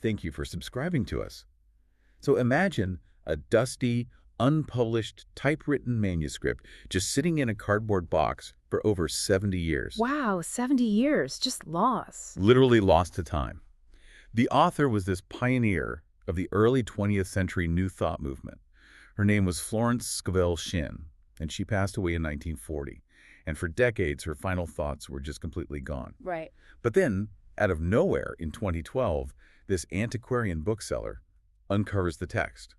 thank you for subscribing to us. So imagine a dusty, unpublished, typewritten manuscript just sitting in a cardboard box for over 70 years. Wow, 70 years, just lost. Literally lost to time. The author was this pioneer of the early 20th century New Thought movement. Her name was Florence Shinn, and she passed away in 1940. And for decades, her final thoughts were just completely gone. Right. But then, out of nowhere, in 2012, this antiquarian bookseller uncovers the text.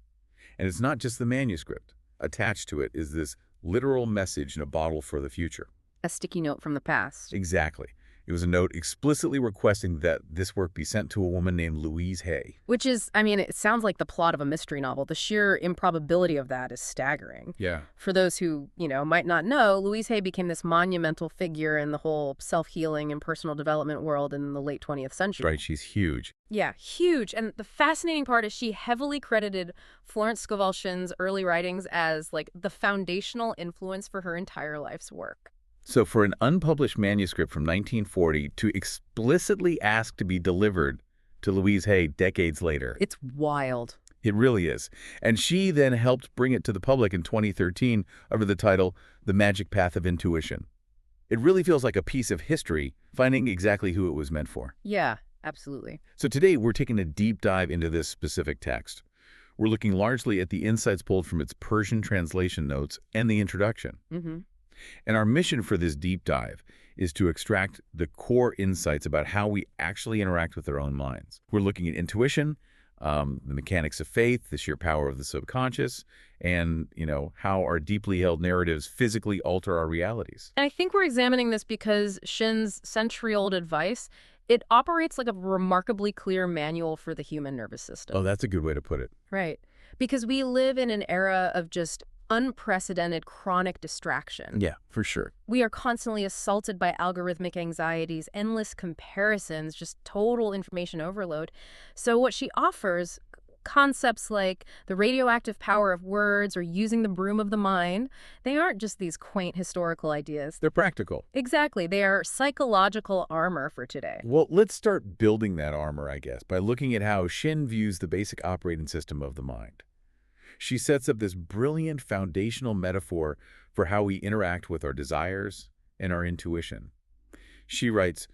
And it's not just the manuscript. Attached to it is this literal message in a bottle for the future. A sticky note from the past. Exactly. It was a note explicitly requesting that this work be sent to a woman named Louise Hay. Which is, I mean, it sounds like the plot of a mystery novel. The sheer improbability of that is staggering. Yeah. For those who, might not know, Louise Hay became this monumental figure in the whole self-healing and personal development world in the late 20th century. Right, she's huge. Yeah, huge. And the fascinating part is she heavily credited Florence Scovel Shinn's early writings as, the foundational influence for her entire life's work. So for an unpublished manuscript from 1940 to explicitly ask to be delivered to Louise Hay decades later. It's wild. It really is. And she then helped bring it to the public in 2013 under the title, The Magic Path of Intuition. It really feels like a piece of history, finding exactly who it was meant for. Yeah, absolutely. So today we're taking a deep dive into this specific text. We're looking largely at the insights pulled from its Persian translation notes and the introduction. Mm-hmm. And our mission for this deep dive is to extract the core insights about how we actually interact with our own minds. We're looking at intuition, the mechanics of faith, the sheer power of the subconscious, and, how our deeply held narratives physically alter our realities. And I think we're examining this because Shinn's century-old advice, it operates like a remarkably clear manual for the human nervous system. Oh, that's a good way to put it. Right. Because we live in an era of just unprecedented chronic distraction. Yeah, for sure. We are constantly assaulted by algorithmic anxieties, endless comparisons, just total information overload. So what she offers, concepts like the radioactive power of words or using the broom of the mind, they aren't just these quaint historical ideas. They're practical. Exactly. They are psychological armor for today. Well, let's start building that armor, I guess, by looking at how Shinn views the basic operating system of the mind. She sets up this brilliant foundational metaphor for how we interact with our desires and our intuition. She writes,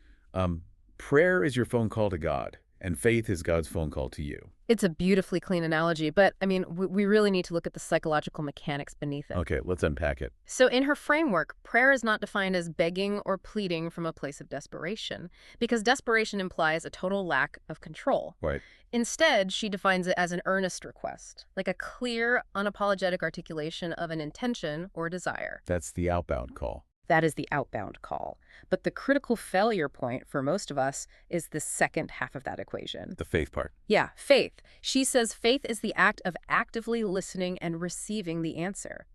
prayer is your phone call to God, and faith is God's phone call to you. It's a beautifully clean analogy, but, we really need to look at the psychological mechanics beneath it. Okay, let's unpack it. So in her framework, prayer is not defined as begging or pleading from a place of desperation, because desperation implies a total lack of control. Right. Instead, she defines it as an earnest request, like a clear, unapologetic articulation of an intention or desire. That's the outbound call. That is the outbound call. But the critical failure point for most of us is the second half of that equation. The faith part. Yeah, faith. She says faith is the act of actively listening and receiving the answer.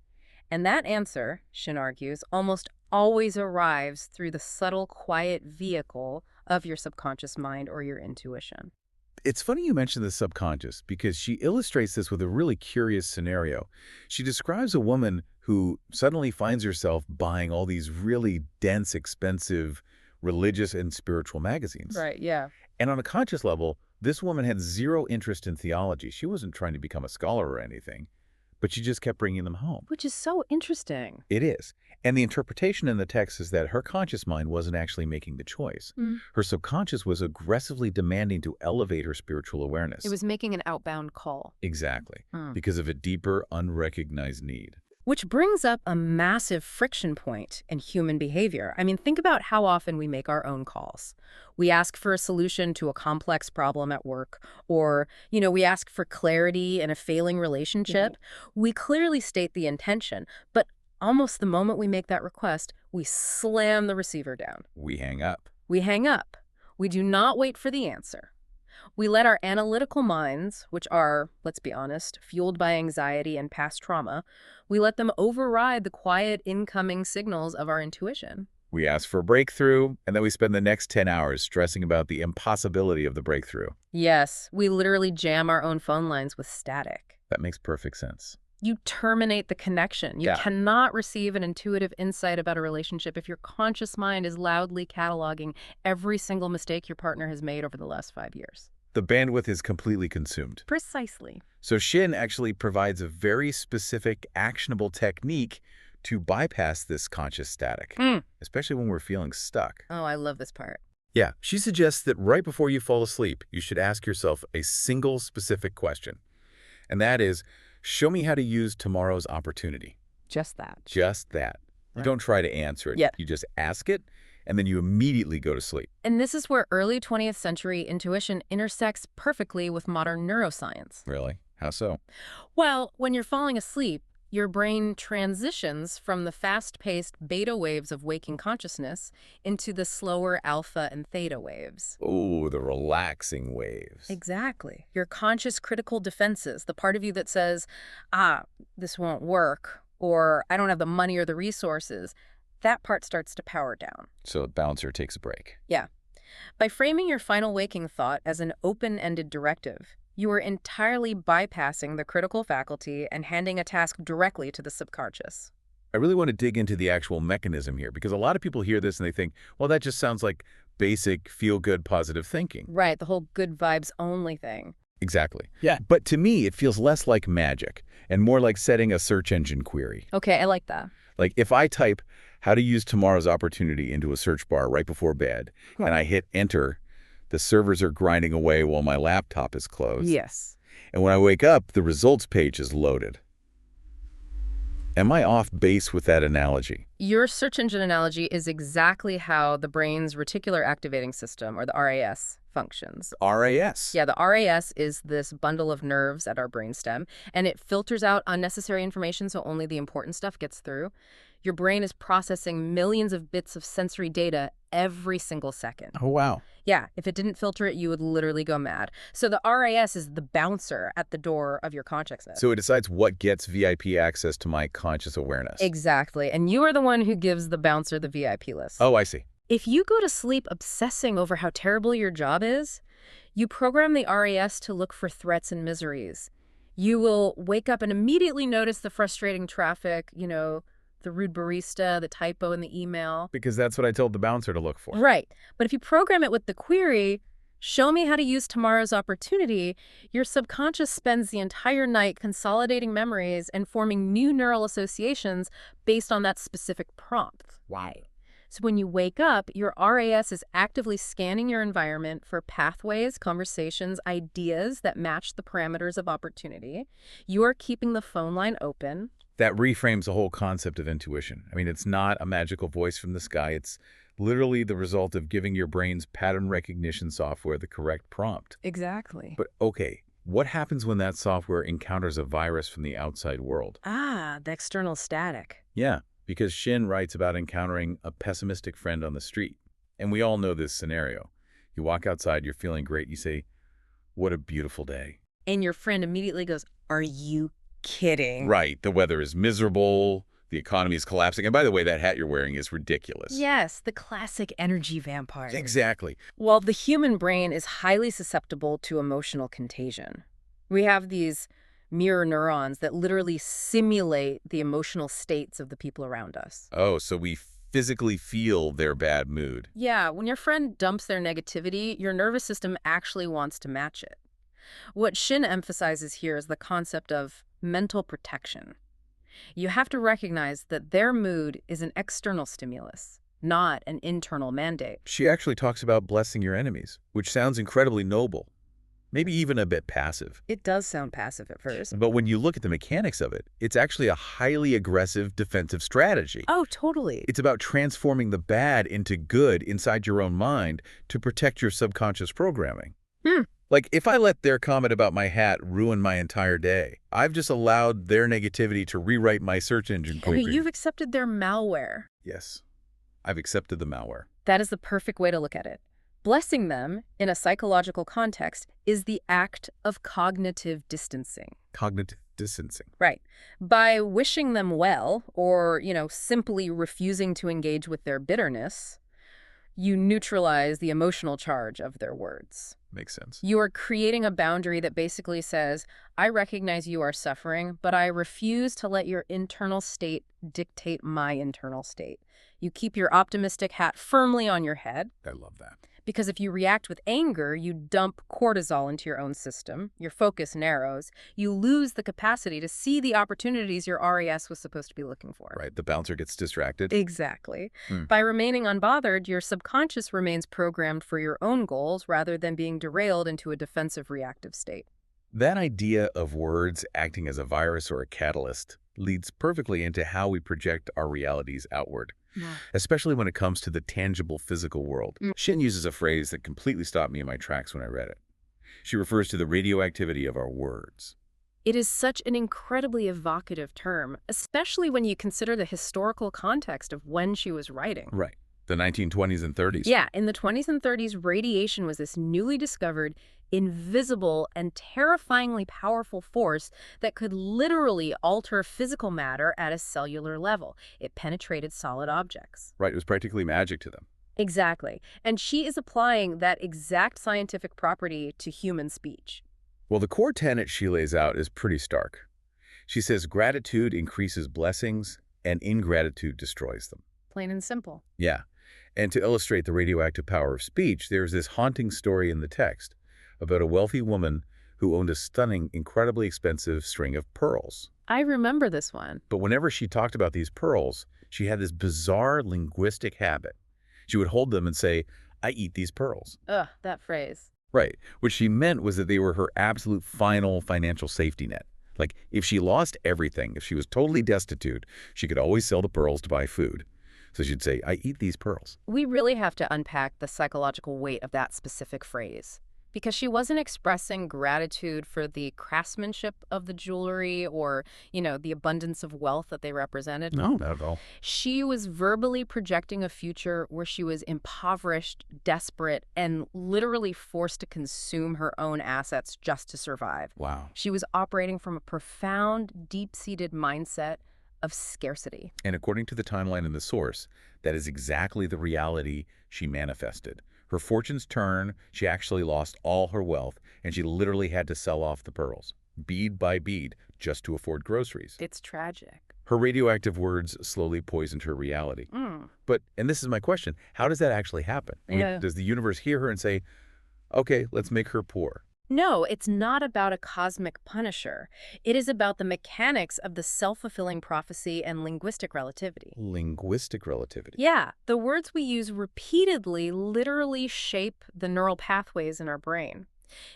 And that answer, Shinn argues, almost always arrives through the subtle, quiet vehicle of your subconscious mind or your intuition. It's funny you mention the subconscious because she illustrates this with a really curious scenario. She describes a woman who suddenly finds herself buying all these really dense, expensive religious and spiritual magazines. Right, yeah. And on a conscious level, this woman had zero interest in theology. She wasn't trying to become a scholar or anything, but she just kept bringing them home. Which is so interesting. It is. And the interpretation in the text is that her conscious mind wasn't actually making the choice. Her subconscious was aggressively demanding to elevate her spiritual awareness. It was making an outbound call. Exactly. Because of a deeper, unrecognized need. Which brings up a massive friction point in human behavior. Think about how often we make our own calls. We ask for a solution to a complex problem at work, or, we ask for clarity in a failing relationship. We clearly state the intention, but almost the moment we make that request, we slam the receiver down. We hang up. We hang up. We do not wait for the answer. We let our analytical minds, which are, let's be honest, fueled by anxiety and past trauma, we let them override the quiet incoming signals of our intuition. We ask for a breakthrough, and then we spend the next 10 hours stressing about the impossibility of the breakthrough. Yes, we literally jam our own phone lines with static. That makes perfect sense. You terminate the connection. You cannot receive an intuitive insight about a relationship if your conscious mind is loudly cataloging every single mistake your partner has made over the last 5 years. the bandwidth is completely consumed. Precisely. So Shinn actually provides a very specific, actionable technique to bypass this conscious static, especially when we're feeling stuck. Oh, I love this part. Yeah, she suggests that right before you fall asleep, you should ask yourself a single specific question. And that is, show me how to use tomorrow's opportunity. Just that. Just that. You don't try to answer it. Yeah. You just ask it, and then you immediately go to sleep. And this is where early 20th century intuition intersects perfectly with modern neuroscience. Really? How so? Well, when you're falling asleep, your brain transitions from the fast-paced beta waves of waking consciousness into the slower alpha and theta waves. Oh, the relaxing waves. Exactly. Your conscious critical defenses, the part of you that says, this won't work, or I don't have the money or the resources, that part starts to power down. So the bouncer takes a break. Yeah. By framing your final waking thought as an open-ended directive, you are entirely bypassing the critical faculty and handing a task directly to the subconscious. I really want to dig into the actual mechanism here, because a lot of people hear this and they think, well, that just sounds like basic feel-good positive thinking. Right, the whole good vibes only thing. Exactly. Yeah. But to me, it feels less like magic and more like setting a search engine query. Okay, I like that. Like if I type how to use tomorrow's opportunity into a search bar right before bed, and I hit enter, the servers are grinding away while my laptop is closed. Yes. And when I wake up, the results page is loaded. Am I off base with that analogy? Your search engine analogy is exactly how the brain's reticular activating system, or the RAS, functions. RAS? Yeah, the RAS is this bundle of nerves at our brainstem, and it filters out unnecessary information so only the important stuff gets through. Your brain is processing millions of bits of sensory data every single second. Oh, wow. Yeah, if it didn't filter it, you would literally go mad. So the RAS is the bouncer at the door of your consciousness. So it decides what gets VIP access to my conscious awareness. Exactly. And you are the one who gives the bouncer the VIP list. Oh, I see. If you go to sleep obsessing over how terrible your job is, you program the RAS to look for threats and miseries. You will wake up and immediately notice the frustrating traffic, the rude barista, the typo in the email. Because that's what I told the bouncer to look for. Right. But if you program it with the query, show me how to use tomorrow's opportunity, your subconscious spends the entire night consolidating memories and forming new neural associations based on that specific prompt. Wow. So when you wake up, your RAS is actively scanning your environment for pathways, conversations, ideas that match the parameters of opportunity. You are keeping the phone line open. That reframes the whole concept of intuition. I mean, it's not a magical voice from the sky. It's literally the result of giving your brain's pattern recognition software the correct prompt. Exactly. But okay, what happens when that software encounters a virus from the outside world? The external static. Yeah, because Shinn writes about encountering a pessimistic friend on the street. And we all know this scenario. You walk outside, you're feeling great, you say, "What a beautiful day." And your friend immediately goes, "Are you kidding?" Right, the weather is miserable, the economy is collapsing, and by the way, that hat you're wearing is ridiculous. Yes, the classic energy vampire. Exactly. Well, the human brain is highly susceptible to emotional contagion. We have these mirror neurons that literally simulate the emotional states of the people around us. Oh, so we physically feel their bad mood. Yeah, when your friend dumps their negativity, your nervous system actually wants to match it. What Shinn emphasizes here is the concept of mental protection. You have to recognize that their mood is an external stimulus, not an internal mandate. She actually talks about blessing your enemies, which sounds incredibly noble, maybe even a bit passive. It does sound passive at first. But when you look at the mechanics of it, it's actually a highly aggressive defensive strategy. Oh, totally. It's about transforming the bad into good inside your own mind to protect your subconscious programming. Like, if I let their comment about my hat ruin my entire day, I've just allowed their negativity to rewrite my search engine query. You've accepted their malware. Yes, I've accepted the malware. That is the perfect way to look at it. Blessing them, in a psychological context, is the act of cognitive distancing. Cognitive distancing. Right. By wishing them well, or, simply refusing to engage with their bitterness, you neutralize the emotional charge of their words. Makes sense. You are creating a boundary that basically says, I recognize you are suffering, but I refuse to let your internal state dictate my internal state. You keep your optimistic hat firmly on your head. I love that. Because if you react with anger, you dump cortisol into your own system, your focus narrows, you lose the capacity to see the opportunities your RAS was supposed to be looking for. Right, the bouncer gets distracted. Exactly. Hmm. By remaining unbothered, your subconscious remains programmed for your own goals rather than being derailed into a defensive reactive state. That idea of words acting as a virus or a catalyst leads perfectly into how we project our realities outward, Yeah. especially when it comes to the tangible physical world. Mm. Shinn uses a phrase that completely stopped me in my tracks when I read it. She refers to the radioactivity of our words. It is such an incredibly evocative term, especially when you consider the historical context of when she was writing. Right. The 1920s and 30s. Yeah, in the 20s and 30s, radiation was this newly discovered, invisible, and terrifyingly powerful force that could literally alter physical matter at a cellular level. It penetrated solid objects. Right, it was practically magic to them. Exactly. And she is applying that exact scientific property to human speech. Well, the core tenet she lays out is pretty stark. She says gratitude increases blessings and ingratitude destroys them. Plain and simple. Yeah. And to illustrate the radioactive power of speech, there's this haunting story in the text about a wealthy woman who owned a stunning, incredibly expensive string of pearls. I remember this one. But whenever she talked about these pearls, she had this bizarre linguistic habit. She would hold them and say, "I eat these pearls." Ugh, that phrase. Right. What she meant was that they were her absolute final financial safety net. Like, if she lost everything, if she was totally destitute, she could always sell the pearls to buy food. So she'd say, "I eat these pearls." We really have to unpack the psychological weight of that specific phrase. Because she wasn't expressing gratitude for the craftsmanship of the jewelry or, the abundance of wealth that they represented. No, not at all. She was verbally projecting a future where she was impoverished, desperate, and literally forced to consume her own assets just to survive. Wow. She was operating from a profound, deep-seated mindset of scarcity. And according to the timeline in the source, that is exactly the reality she manifested. Her fortunes turned, she actually lost all her wealth, and she literally had to sell off the pearls, bead by bead, just to afford groceries. It's tragic. Her radioactive words slowly poisoned her reality. But, and this is my question, how does that actually happen? I mean, does the universe hear her and say, "Okay, let's make her poor"? No, it's not about a cosmic punisher. It is about the mechanics of the self-fulfilling prophecy and linguistic relativity. Linguistic relativity. Yeah, the words we use repeatedly literally shape the neural pathways in our brain.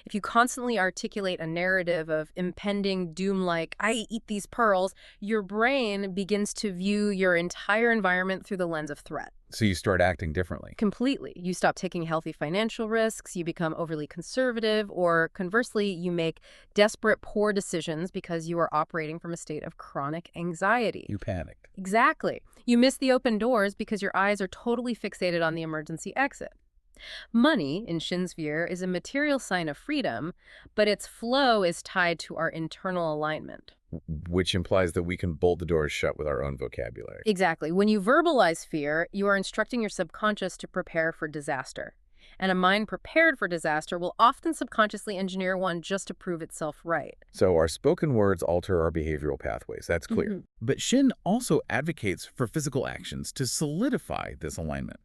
If you constantly articulate a narrative of impending doom like, "I eat these pearls," your brain begins to view your entire environment through the lens of threat. So you start acting differently. Completely. You stop taking healthy financial risks, you become overly conservative, or conversely, you make desperate, poor decisions because you are operating from a state of chronic anxiety. You panicked. Exactly. You miss the open doors because your eyes are totally fixated on the emergency exit. Money, in Shinn's sphere, is a material sign of freedom, but its flow is tied to our internal alignment. Which implies that we can bolt the doors shut with our own vocabulary. Exactly. When you verbalize fear, you are instructing your subconscious to prepare for disaster. And a mind prepared for disaster will often subconsciously engineer one just to prove itself right. So our spoken words alter our behavioral pathways. That's clear. But Shinn also advocates for physical actions to solidify this alignment.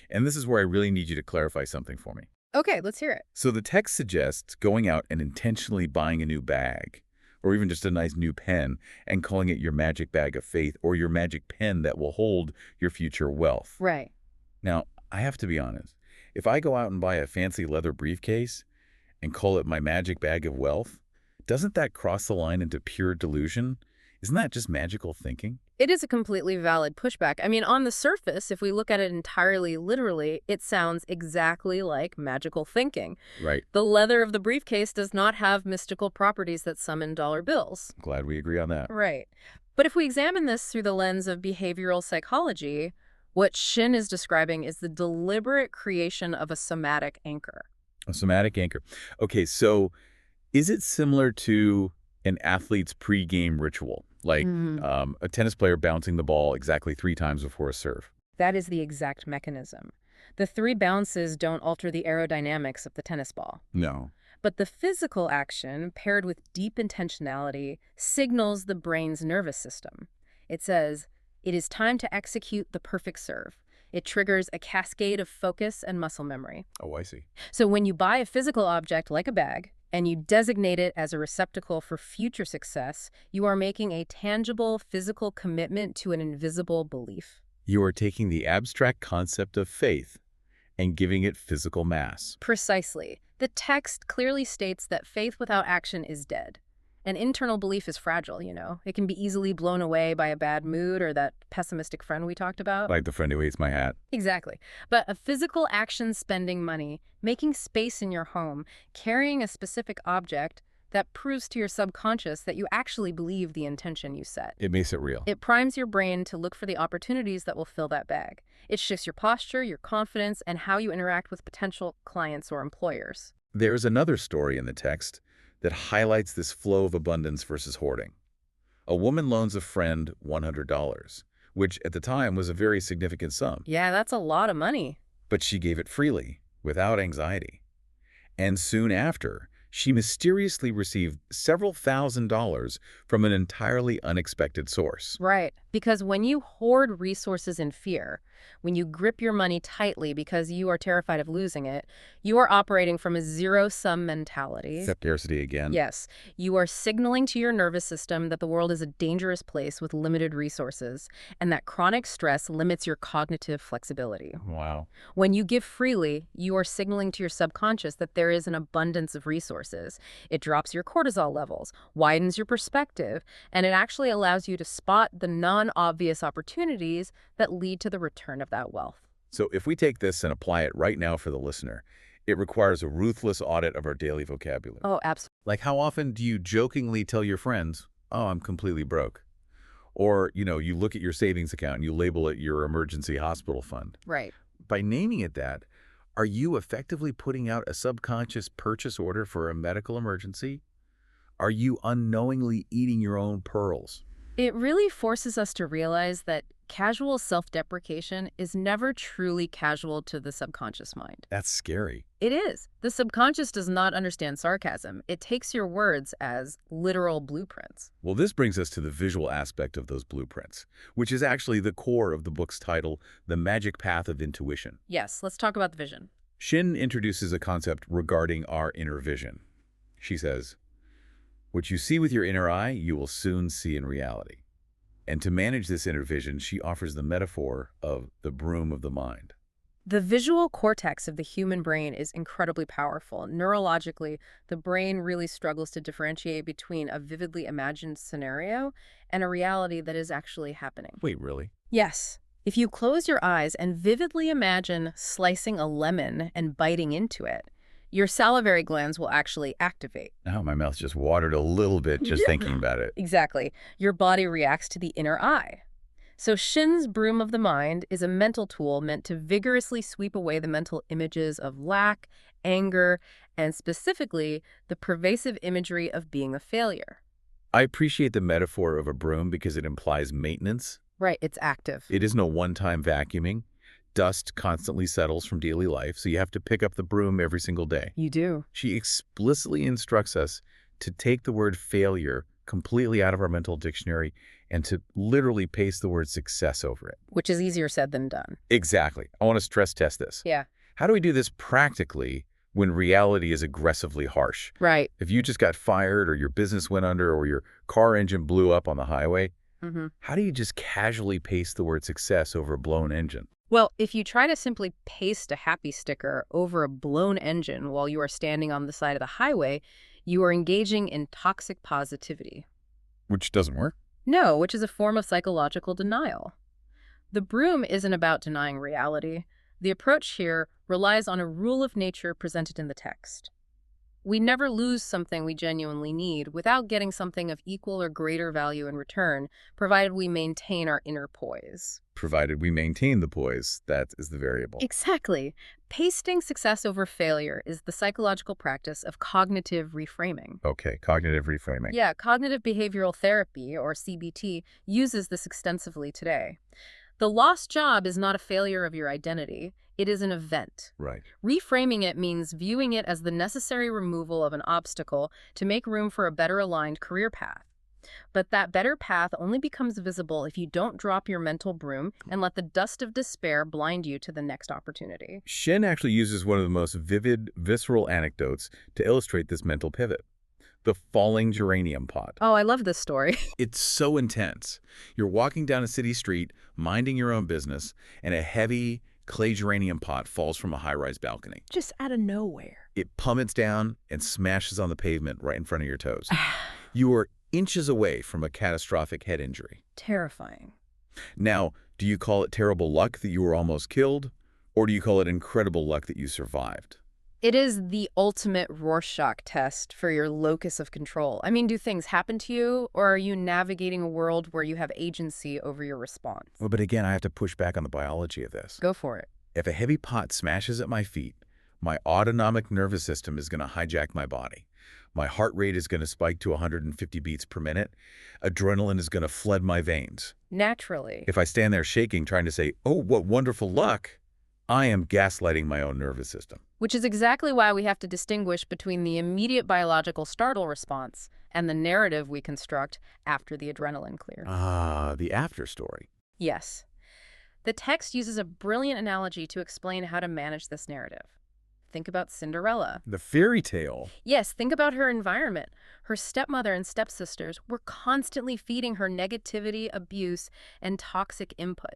And this is where I really need you to clarify something for me. Okay, let's hear it. So the text suggests going out and intentionally buying a new bag, or even just a nice new pen, and calling it your magic bag of faith or your magic pen that will hold your future wealth. Right. Now, I have to be honest. If I go out and buy a fancy leather briefcase and call it my magic bag of wealth, doesn't that cross the line into pure delusion? Isn't that just magical thinking? It is a completely valid pushback. I mean, on the surface, if we look at it entirely literally, it sounds exactly like magical thinking. Right. The leather of the briefcase does not have mystical properties that summon dollar bills. Glad we agree on that. Right. But if we examine this through the lens of behavioral psychology, what Shinn is describing is the deliberate creation of a somatic anchor. A somatic anchor. Okay, so is it similar to an athlete's pre-game ritual? Like a tennis player bouncing the ball exactly 3 times before a serve? That is the exact mechanism. The 3 bounces don't alter the aerodynamics of the tennis ball. No. But the physical action, paired with deep intentionality, signals the brain's nervous system. It says, it is time to execute the perfect serve. It triggers a cascade of focus and muscle memory. Oh, I see. So when you buy a physical object like a bag and you designate it as a receptacle for future success, you are making a tangible physical commitment to an invisible belief. You are taking the abstract concept of faith and giving it physical mass. Precisely. The text clearly states that faith without action is dead. An internal belief is fragile, you know. It can be easily blown away by a bad mood or that pessimistic friend we talked about. Like the friend who hates my hat. Exactly. But a physical action, spending money, making space in your home, carrying a specific object, that proves to your subconscious that you actually believe the intention you set. It makes it real. It primes your brain to look for the opportunities that will fill that bag. It shifts your posture, your confidence, and how you interact with potential clients or employers. There's another story in the text that highlights this flow of abundance versus hoarding. A woman loans a friend $100, which at the time was a very significant sum. Yeah, that's a lot of money. But she gave it freely, without anxiety. And soon after, she mysteriously received several $1,000s from an entirely unexpected source. Right. Because when you hoard resources in fear, when you grip your money tightly because you are terrified of losing it, you are operating from a zero-sum mentality. Scarcity again. Yes. You are signaling to your nervous system that the world is a dangerous place with limited resources, and that chronic stress limits your cognitive flexibility. Wow. When you give freely, you are signaling to your subconscious that there is an abundance of resources. It drops your cortisol levels, widens your perspective, and it actually allows you to spot the non-obvious opportunities that lead to the return of that wealth. So if we take this and apply it right now for the listener, it requires a ruthless audit of our daily vocabulary. Oh, absolutely. Like, how often do you jokingly tell your friends, oh, I'm completely broke? Or, you look at your savings account and you label it your emergency hospital fund. Right. By naming it that, are you effectively putting out a subconscious purchase order for a medical emergency? Are you unknowingly eating your own pearls? It really forces us to realize that casual self-deprecation is never truly casual to the subconscious mind. That's scary. It is. The subconscious does not understand sarcasm. It takes your words as literal blueprints. Well, this brings us to the visual aspect of those blueprints, which is actually the core of the book's title, The Magic Path of Intuition. Yes, let's talk about the vision. Shinn introduces a concept regarding our inner vision. She says, what you see with your inner eye, you will soon see in reality. And to manage this inner vision, she offers the metaphor of the broom of the mind. The visual cortex of the human brain is incredibly powerful. Neurologically, the brain really struggles to differentiate between a vividly imagined scenario and a reality that is actually happening. Wait, really? Yes. If you close your eyes and vividly imagine slicing a lemon and biting into it, your salivary glands will actually activate. Now my mouth just watered a little bit just thinking about it. Exactly. Your body reacts to the inner eye. So Shinn's broom of the mind is a mental tool meant to vigorously sweep away the mental images of lack, anger, and specifically the pervasive imagery of being a failure. I appreciate the metaphor of a broom because it implies maintenance. Right, it's active. It isn't a one-time vacuuming. Dust constantly settles from daily life, so you have to pick up the broom every single day. You do. She explicitly instructs us to take the word failure completely out of our mental dictionary and to literally paste the word success over it. Which is easier said than done. Exactly. I want to stress test this. Yeah. How do we do this practically when reality is aggressively harsh? Right. If you just got fired or your business went under or your car engine blew up on the highway, how do you just casually paste the word success over a blown engine? Well, if you try to simply paste a happy sticker over a blown engine while you are standing on the side of the highway, you are engaging in toxic positivity. Which doesn't work. No, which is a form of psychological denial. The broom isn't about denying reality. The approach here relies on a rule of nature presented in the text. We never lose something we genuinely need without getting something of equal or greater value in return, provided we maintain our inner poise. Provided we maintain the poise, that is the variable. Exactly. Pasting success over failure is the psychological practice of cognitive reframing. Okay, cognitive reframing. Yeah, cognitive behavioral therapy, or CBT, uses this extensively today. The lost job is not a failure of your identity. It is an event. Right. Reframing it means viewing it as the necessary removal of an obstacle to make room for a better aligned career path. But that better path only becomes visible if you don't drop your mental broom and let the dust of despair blind you to the next opportunity. Shinn actually uses one of the most vivid, visceral anecdotes to illustrate this mental pivot. The falling geranium pot. Oh, I love this story. It's so intense. You're walking down a city street, minding your own business, and a heavy clay geranium pot falls from a high-rise balcony. Just out of nowhere. It plummets down and smashes on the pavement right in front of your toes. You are inches away from a catastrophic head injury. Terrifying. Now, do you call it terrible luck that you were almost killed, or do you call it incredible luck that you survived? It is the ultimate Rorschach test for your locus of control. I mean, do things happen to you, or are you navigating a world where you have agency over your response? Well, but again, I have to push back on the biology of this. Go for it. If a heavy pot smashes at my feet, my autonomic nervous system is going to hijack my body. My heart rate is going to spike to 150 beats per minute. Adrenaline is going to flood my veins. Naturally. If I stand there shaking, trying to say, "Oh, what wonderful luck," I am gaslighting my own nervous system. Which is exactly why we have to distinguish between the immediate biological startle response and the narrative we construct after the adrenaline clear. Ah, the after story. Yes. The text uses a brilliant analogy to explain how to manage this narrative. Think about Cinderella. The fairy tale. Yes, think about her environment. Her stepmother and stepsisters were constantly feeding her negativity, abuse, and toxic input.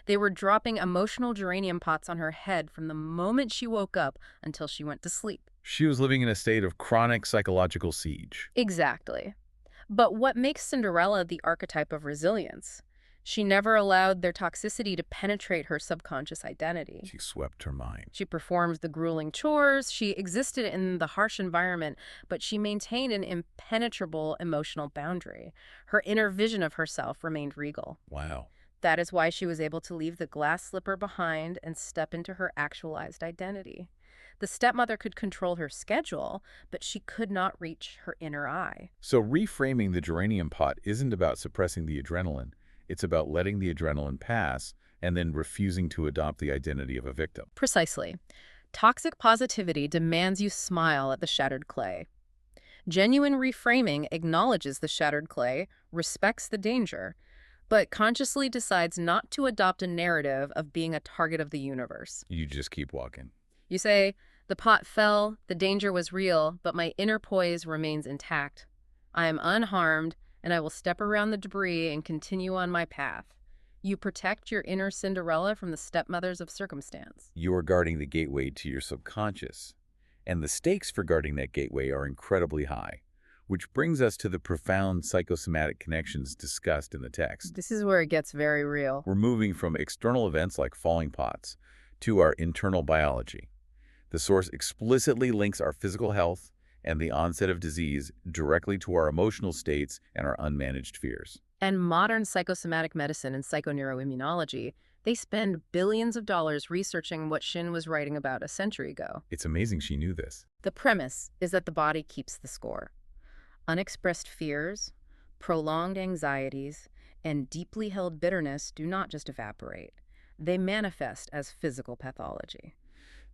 They were dropping emotional geranium pots on her head from the moment she woke up until she went to sleep. She was living in a state of chronic psychological siege. Exactly. But what makes Cinderella the archetype of resilience? She never allowed their toxicity to penetrate her subconscious identity. She swept her mind. She performed the grueling chores, she existed in the harsh environment, but she maintained an impenetrable emotional boundary. Her inner vision of herself remained regal. Wow. That is why she was able to leave the glass slipper behind and step into her actualized identity. The stepmother could control her schedule, but she could not reach her inner eye. So reframing the geranium pot isn't about suppressing the adrenaline. It's about letting the adrenaline pass and then refusing to adopt the identity of a victim. Precisely. Toxic positivity demands you smile at the shattered clay. Genuine reframing acknowledges the shattered clay, respects the danger, but consciously decides not to adopt a narrative of being a target of the universe. You just keep walking. You say, the pot fell, the danger was real, but my inner poise remains intact. I am unharmed, and I will step around the debris and continue on my path. You protect your inner Cinderella from the stepmothers of circumstance. You are guarding the gateway to your subconscious, and the stakes for guarding that gateway are incredibly high, which brings us to the profound psychosomatic connections discussed in the text. This is where it gets very real. We're moving from external events like falling pots to our internal biology. The source explicitly links our physical health and the onset of disease directly to our emotional states and our unmanaged fears. And modern psychosomatic medicine and psychoneuroimmunology, they spend billions of dollars researching what Shinn was writing about a century ago. It's amazing she knew this. The premise is that the body keeps the score. Unexpressed fears, prolonged anxieties, and deeply held bitterness do not just evaporate. They manifest as physical pathology.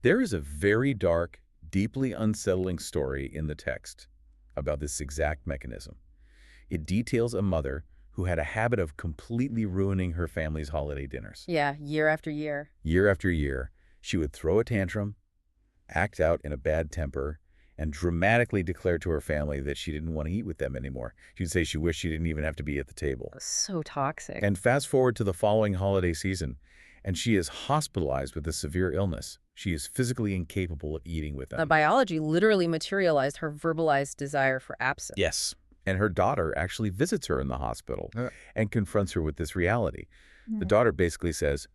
There is a very dark, deeply unsettling story in the text about this exact mechanism. It details a mother who had a habit of completely ruining her family's holiday dinners. Yeah, year after year. Year after year, she would throw a tantrum, act out in a bad temper, and dramatically declare to her family that she didn't want to eat with them anymore. She'd say she wished she didn't even have to be at the table. So toxic. And fast forward to the following holiday season, and she is hospitalized with a severe illness. She is physically incapable of eating with The them. biology literally materialized her verbalized desire for absence. Yes. And her daughter actually visits her in the hospital and confronts her with this reality. The daughter basically says,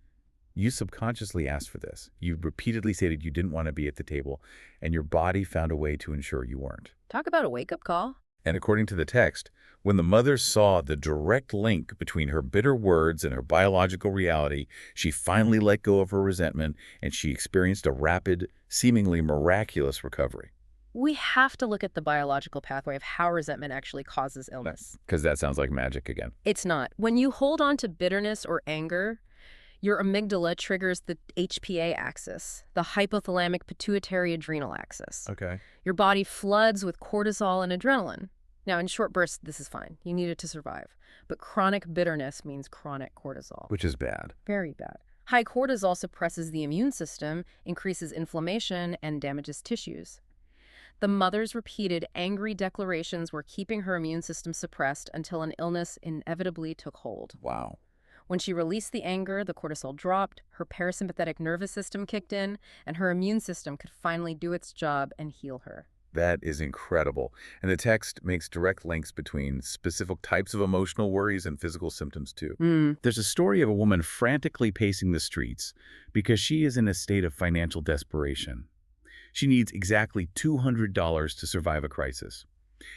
you subconsciously asked for this. You repeatedly stated you didn't want to be at the table, and your body found a way to ensure you weren't. Talk about a wake-up call. And according to the text, when the mother saw the direct link between her bitter words and her biological reality, she finally let go of her resentment, and she experienced a rapid, seemingly miraculous recovery. We have to look at the biological pathway of how resentment actually causes illness. Because that sounds like magic again. It's not. When you hold on to bitterness or anger, your amygdala triggers the HPA axis, the hypothalamic pituitary adrenal axis. Okay. Your body floods with cortisol and adrenaline. Now, in short bursts, this is fine. You need it to survive. But chronic bitterness means chronic cortisol. Which is bad. Very bad. High cortisol suppresses the immune system, increases inflammation, and damages tissues. The mother's repeated angry declarations were keeping her immune system suppressed until an illness inevitably took hold. Wow. When she released the anger, the cortisol dropped, her parasympathetic nervous system kicked in, and her immune system could finally do its job and heal her. That is incredible. And the text makes direct links between specific types of emotional worries and physical symptoms, too. There's a story of a woman frantically pacing the streets because she is in a state of financial desperation. She needs exactly $200 to survive a crisis.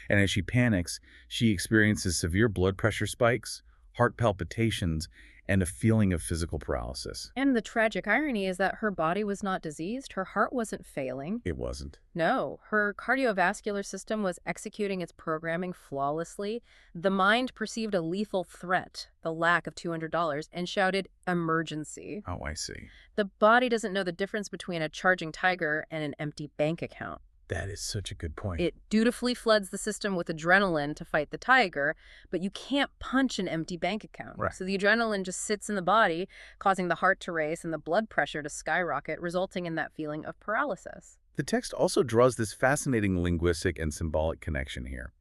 And as she panics, she experiences severe blood pressure spikes, heart palpitations, and a feeling of physical paralysis. And the tragic irony is that her body was not diseased, her heart wasn't failing. It wasn't. No, her cardiovascular system was executing its programming flawlessly. The mind perceived a lethal threat, the lack of $200, and shouted, "Emergency." Oh, I see. The body doesn't know the difference between a charging tiger and an empty bank account. That is such a good point. It dutifully floods the system with adrenaline to fight the tiger, but you can't punch an empty bank account. Right. So the adrenaline just sits in the body, causing the heart to race and the blood pressure to skyrocket, resulting in that feeling of paralysis. The text also draws this fascinating linguistic and symbolic connection here.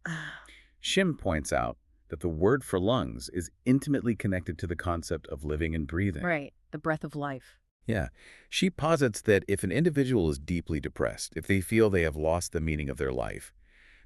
Shinn points out that the word for lungs is intimately connected to the concept of living and breathing. Right, the breath of life. Yeah. She posits that if an individual is deeply depressed, if they feel they have lost the meaning of their life,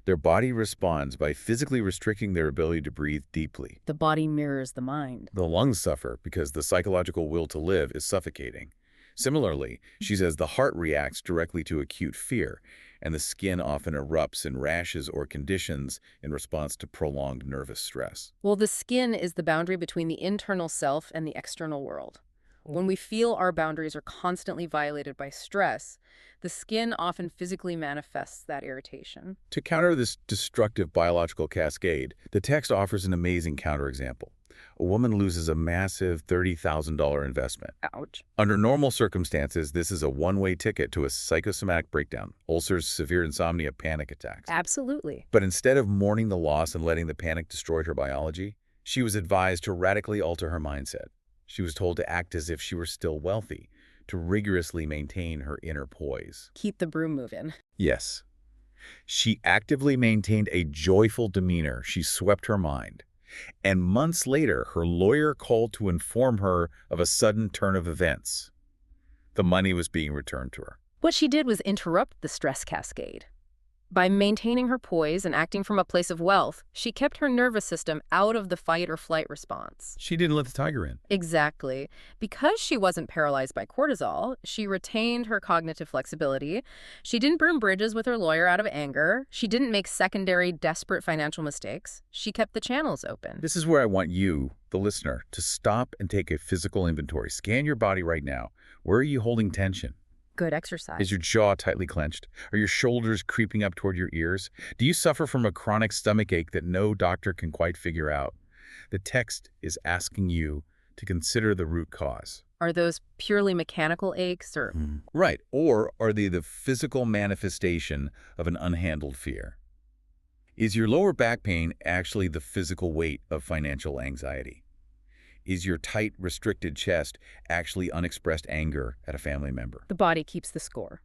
their body responds by physically restricting their ability to breathe deeply. The body mirrors the mind. The lungs suffer because the psychological will to live is suffocating. Similarly, she says the heart reacts directly to acute fear, and the skin often erupts in rashes or conditions in response to prolonged nervous stress. Well, the skin is the boundary between the internal self and the external world. When we feel our boundaries are constantly violated by stress, the skin often physically manifests that irritation. To counter this destructive biological cascade, the text offers an amazing counterexample. A woman loses a massive $30,000 investment. Ouch. Under normal circumstances, this is a one-way ticket to a psychosomatic breakdown, ulcers, severe insomnia, panic attacks. Absolutely. But instead of mourning the loss and letting the panic destroy her biology, she was advised to radically alter her mindset. She was told to act as if she were still wealthy, to rigorously maintain her inner poise. Keep the broom moving. Yes. She actively maintained a joyful demeanor. She swept her mind. And months later, her lawyer called to inform her of a sudden turn of events. The money was being returned to her. What she did was interrupt the stress cascade. By maintaining her poise and acting from a place of wealth, she kept her nervous system out of the fight or flight response. She didn't let the tiger in. Exactly. Because she wasn't paralyzed by cortisol, she retained her cognitive flexibility. She didn't burn bridges with her lawyer out of anger. She didn't make secondary, desperate financial mistakes. She kept the channels open. This is where I want you, the listener, to stop and take a physical inventory. Scan your body right now. Where are you holding tension? Good exercise. Is your jaw tightly clenched? Are your shoulders creeping up toward your ears? Do you suffer from a chronic stomach ache that no doctor can quite figure out? The text is asking you to consider the root cause. Are those purely mechanical aches or... Right. Or are they the physical manifestation of an unhandled fear? Is your lower back pain actually the physical weight of financial anxiety? Is your tight, restricted chest actually unexpressed anger at a family member? The body keeps the score.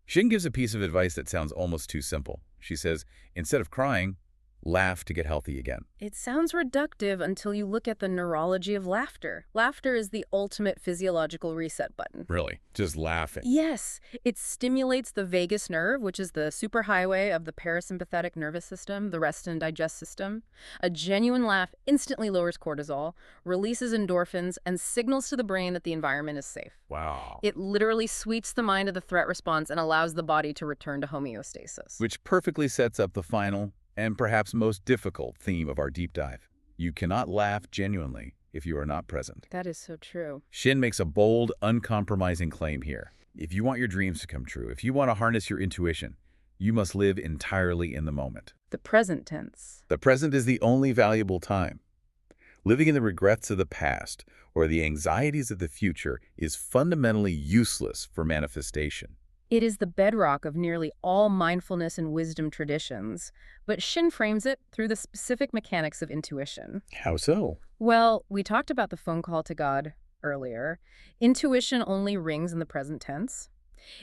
Shinn gives a piece of advice that sounds almost too simple. She says, instead of crying, laugh to get healthy again. It sounds reductive until you look at the neurology of laughter. Laughter is the ultimate physiological reset button. Really? Just laughing? Yes, it stimulates the vagus nerve, which is the superhighway of the parasympathetic nervous system, the rest and digest system. A genuine laugh instantly lowers cortisol, releases endorphins, and signals to the brain that the environment is safe. Wow. It literally sweeps the mind of the threat response and allows the body to return to homeostasis. Which perfectly sets up the final and perhaps most difficult theme of our deep dive. You cannot laugh genuinely if you are not present. That is so true. Shinn makes a bold, uncompromising claim here. If you want your dreams to come true, if you want to harness your intuition, you must live entirely in the moment. The present tense. The present is the only valuable time. Living in the regrets of the past or the anxieties of the future is fundamentally useless for manifestation. It is the bedrock of nearly all mindfulness and wisdom traditions, but Shinn frames it through the specific mechanics of intuition. How so? Well, we talked about the phone call to God earlier. Intuition only rings in the present tense.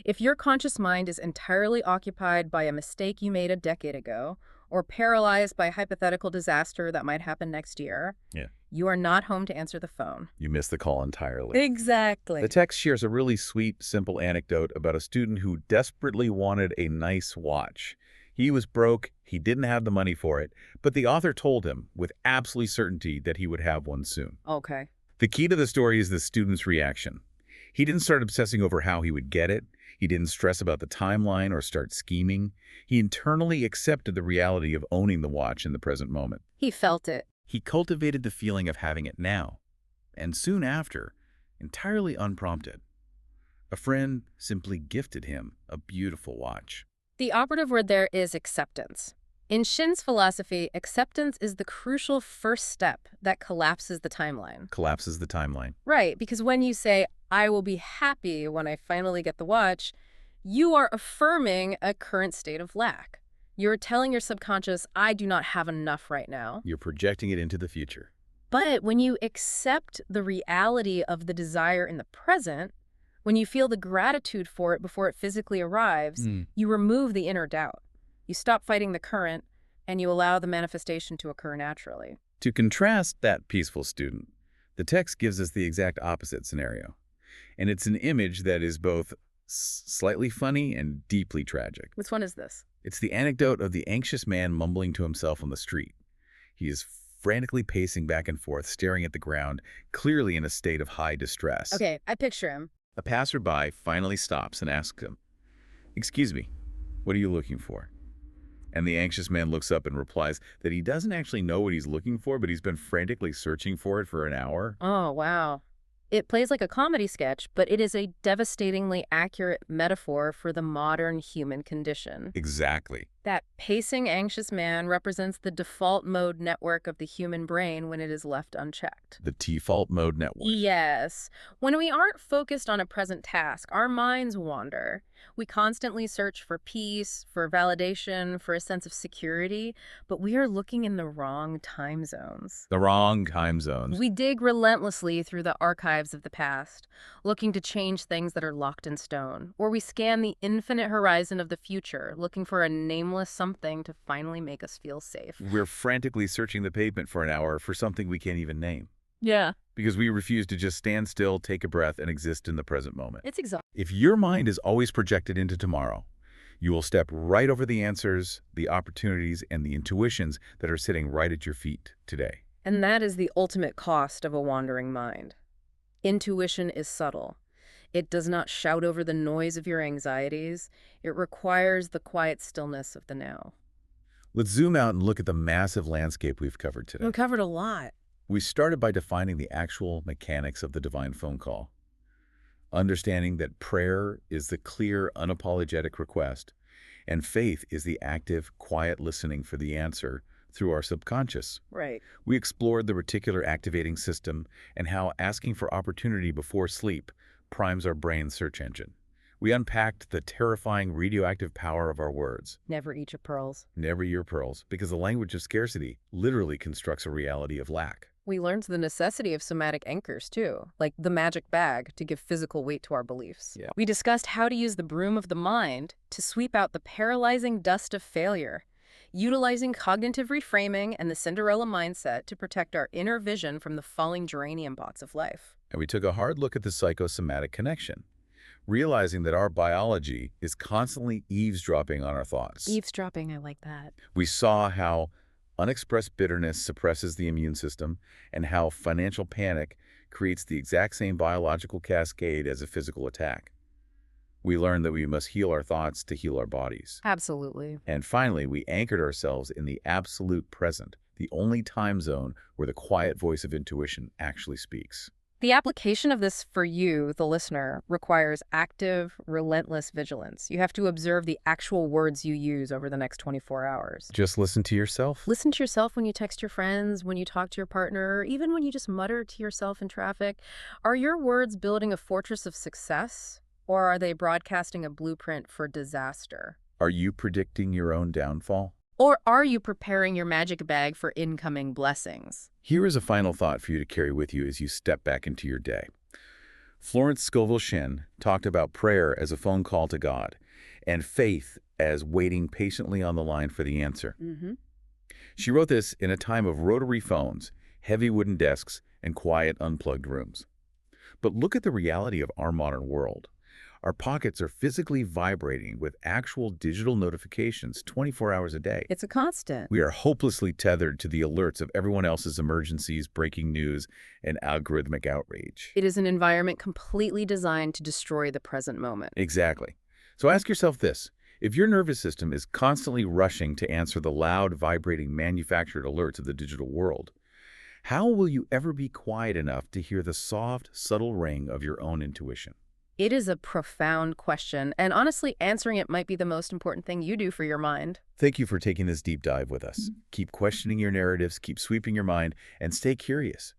If your conscious mind is entirely occupied by a mistake you made a decade ago, or paralyzed by a hypothetical disaster that might happen next year, Yeah. you are not home to answer the phone. You missed the call entirely. Exactly. The text shares a really sweet, simple anecdote about a student who desperately wanted a nice watch. He was broke, he didn't have the money for it, but the author told him with absolute certainty that he would have one soon. Okay. The key to the story is the student's reaction. He didn't start obsessing over how he would get it. He didn't stress about the timeline or start scheming. He internally accepted the reality of owning the watch in the present moment. He felt it. He cultivated the feeling of having it now, and soon after, entirely unprompted, a friend simply gifted him a beautiful watch. The operative word there is acceptance. In Shinn's philosophy, acceptance is the crucial first step that collapses the timeline. Collapses the timeline. Right, because when you say, I will be happy when I finally get the watch, you are affirming a current state of lack. You're telling your subconscious, I do not have enough right now. You're projecting it into the future. But when you accept the reality of the desire in the present, when you feel the gratitude for it before it physically arrives, you remove the inner doubt. You stop fighting the current, and you allow the manifestation to occur naturally. To contrast that peaceful student, the text gives us the exact opposite scenario. And it's an image that is both slightly funny and deeply tragic. Which one is this? It's the anecdote of the anxious man mumbling to himself on the street. He is frantically pacing back and forth, staring at the ground, clearly in a state of high distress. Okay, I picture him. A passerby finally stops and asks him, "Excuse me, what are you looking for?" And the anxious man looks up and replies that he doesn't actually know what he's looking for, but he's been frantically searching for it for an hour. Oh, wow. It plays like a comedy sketch, but it is a devastatingly accurate metaphor for the modern human condition. Exactly. That pacing, anxious man represents the default mode network of the human brain when it is left unchecked. The default mode network. Yes. When we aren't focused on a present task, our minds wander. We constantly search for peace, for validation, for a sense of security, but we are looking in the wrong time zones. The wrong time zones. We dig relentlessly through the archives of the past, looking to change things that are locked in stone. Or we scan the infinite horizon of the future, looking for a nameless something to finally make us feel safe. We're frantically searching the pavement for an hour for something we can't even name. Yeah. Because we refuse to just stand still, take a breath, and exist in the present moment. It's exhausting. If your mind is always projected into tomorrow, you will step right over the answers, the opportunities, and the intuitions that are sitting right at your feet today. And that is the ultimate cost of a wandering mind. Intuition is subtle. It does not shout over the noise of your anxieties. It requires the quiet stillness of the now. Let's zoom out and look at the massive landscape we've covered today. We covered a lot. We started by defining the actual mechanics of the divine phone call, understanding that prayer is the clear, unapologetic request, and faith is the active, quiet listening for the answer through our subconscious. Right. We explored the reticular activating system and how asking for opportunity before sleep primes our brain's search engine. We unpacked the terrifying radioactive power of our words. Never eat your pearls. Never your pearls, because the language of scarcity literally constructs a reality of lack. We learned the necessity of somatic anchors, too, like the magic bag to give physical weight to our beliefs. Yeah. We discussed how to use the broom of the mind to sweep out the paralyzing dust of failure, utilizing cognitive reframing and the Cinderella mindset to protect our inner vision from the falling geranium box of life. And we took a hard look at the psychosomatic connection, realizing that our biology is constantly eavesdropping on our thoughts. Eavesdropping, I like that. We saw how unexpressed bitterness suppresses the immune system and how financial panic creates the exact same biological cascade as a physical attack. We learned that we must heal our thoughts to heal our bodies. Absolutely. And finally, we anchored ourselves in the absolute present, the only time zone where the quiet voice of intuition actually speaks. The application of this for you, the listener, requires active, relentless vigilance. You have to observe the actual words you use over the next 24 hours. Just listen to yourself. Listen to yourself when you text your friends, when you talk to your partner, or even when you just mutter to yourself in traffic. Are your words building a fortress of success? Or are they broadcasting a blueprint for disaster? Are you predicting your own downfall? Or are you preparing your magic bag for incoming blessings? Here is a final thought for you to carry with you as you step back into your day. Florence Scovel Shinn talked about prayer as a phone call to God and faith as waiting patiently on the line for the answer. Mm-hmm. She wrote this in a time of rotary phones, heavy wooden desks, and quiet, unplugged rooms. But look at the reality of our modern world. Our pockets are physically vibrating with actual digital notifications 24 hours a day. It's a constant. We are hopelessly tethered to the alerts of everyone else's emergencies, breaking news, and algorithmic outrage. It is an environment completely designed to destroy the present moment. Exactly. So ask yourself this. If your nervous system is constantly rushing to answer the loud, vibrating, manufactured alerts of the digital world, how will you ever be quiet enough to hear the soft, subtle ring of your own intuition? It is a profound question, and honestly, answering it might be the most important thing you do for your mind. Thank you for taking this deep dive with us. Keep questioning your narratives, keep sweeping your mind, and stay curious.